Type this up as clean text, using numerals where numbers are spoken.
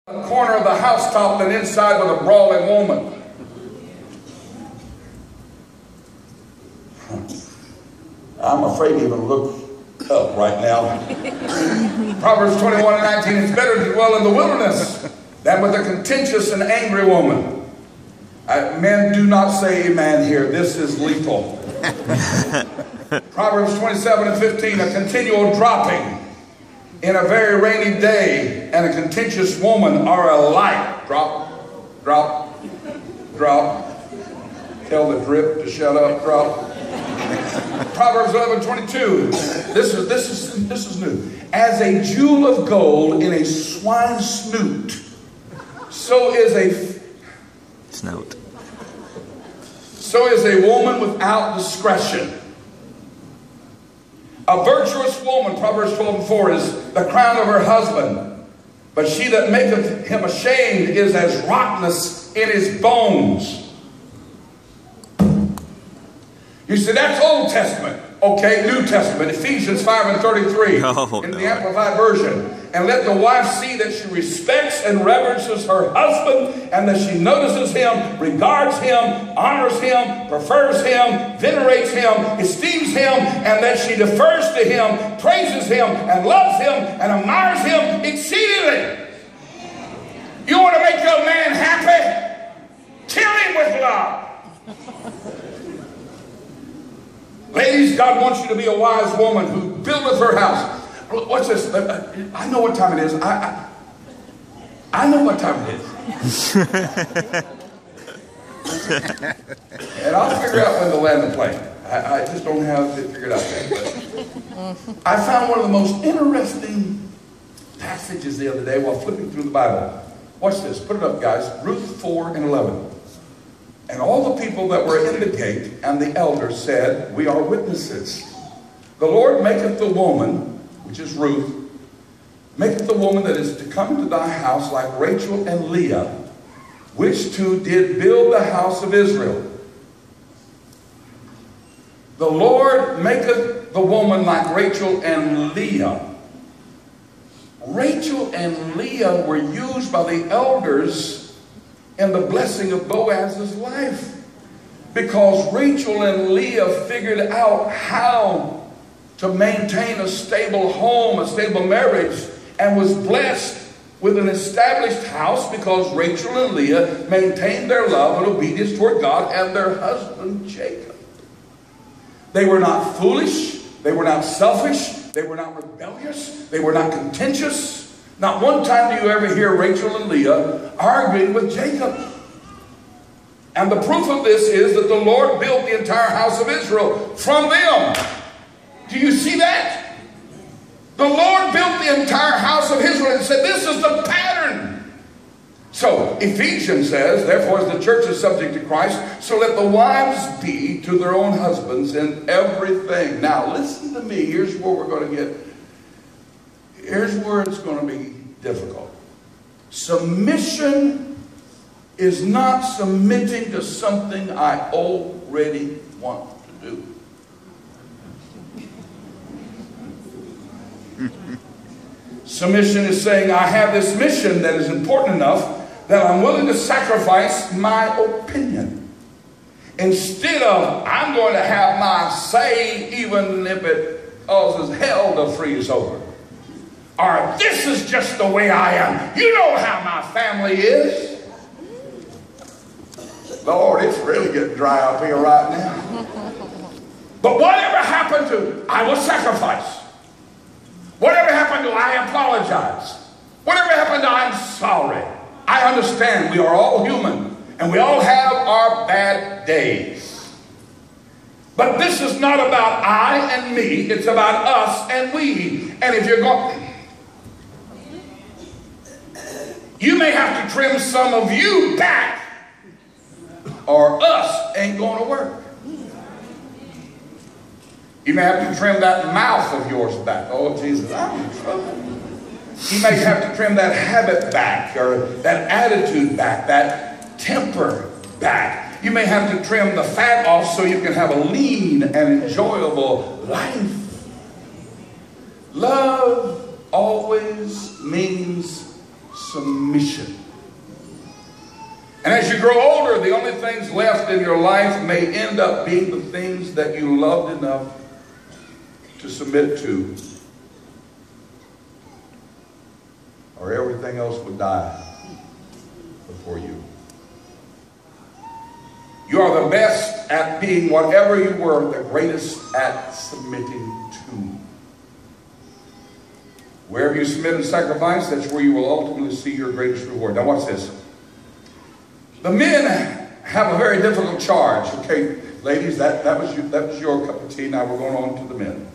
the corner of the housetop than inside with a brawling woman. I'm afraid to even look up right now. Proverbs 21:19, it's better to dwell in the wilderness than with a contentious and angry woman. Men, do not say amen here. This is lethal. Proverbs 27:15, a continual dropping in a very rainy day and a contentious woman are alike. Drop, drop, drop. Tell the drip to shut up, drop. Proverbs 11:22. This is new. As a jewel of gold in a swine's snoot, so is a snout. So is a woman without discretion. A virtuous woman, Proverbs 12:4, is the crown of her husband, but she that maketh him ashamed is as rottenness in his bones. You say, that's Old Testament. Okay, New Testament, Ephesians 5:33 in the Amplified Version. And let the wife see that she respects and reverences her husband, and that she notices him, regards him, honors him, prefers him, venerates him, esteems him, and that she defers to him, praises him, and loves him, and admires him exceedingly. You want to make your man happy? Kill him with love. Ladies, God wants you to be a wise woman who buildeth her house. What's this? I know what time it is. I know what time it is. And I'll figure out when to land the plane. I just don't have it figured out yet. But I found one of the most interesting passages the other day while flipping through the Bible. Watch this. Put it up, guys. Ruth 4:11. And all the people that were in the gate and the elders said, we are witnesses. The Lord maketh the woman, which is Ruth, maketh the woman that is to come into thy house like Rachel and Leah, which two did build the house of Israel. The Lord maketh the woman like Rachel and Leah. Rachel and Leah were used by the elders and the blessing of Boaz's life, because Rachel and Leah figured out how to maintain a stable home, a stable marriage, and was blessed with an established house because Rachel and Leah maintained their love and obedience toward God and their husband Jacob. They were not foolish, they were not selfish, they were not rebellious, they were not contentious. Not one time do you ever hear Rachel and Leah arguing with Jacob. And the proof of this is that the Lord built the entire house of Israel from them. Do you see that? The Lord built the entire house of Israel and said, this is the pattern. So Ephesians says, therefore as the church is subject to Christ, so let the wives be to their own husbands in everything. Now listen to me. Here's where we're going to get. Here's where it's going to be difficult. Submission is not submitting to something I already want to do. Submission is saying, I have this mission that is important enough that I'm willing to sacrifice my opinion. Instead of, I'm going to have my say even if it causes hell to freeze over. Or this is just the way I am. You know how my family is. Lord, it's really getting dry up here right now. But whatever happened to, I will sacrifice. Whatever happened to, I apologize. Whatever happened to, I'm sorry. I understand we are all human and we all have our bad days. But this is not about I and me. It's about us and we. And if you're going, you may have to trim some of you back, or us ain't going to work. You may have to trim that mouth of yours back. Oh, Jesus, I'm in trouble. You may have to trim that habit back, or that attitude back, that temper back. You may have to trim the fat off so you can have a lean and enjoyable life. Love always means submission. And as you grow older, the only things left in your life may end up being the things that you loved enough to submit to, or everything else would die before you. You are the best at being whatever you were, the greatest at submitting to. Wherever you submit and sacrifice, that's where you will ultimately see your greatest reward. Now watch this. The men have a very difficult charge. Okay, ladies, that was your cup of tea. Now we're going on to the men.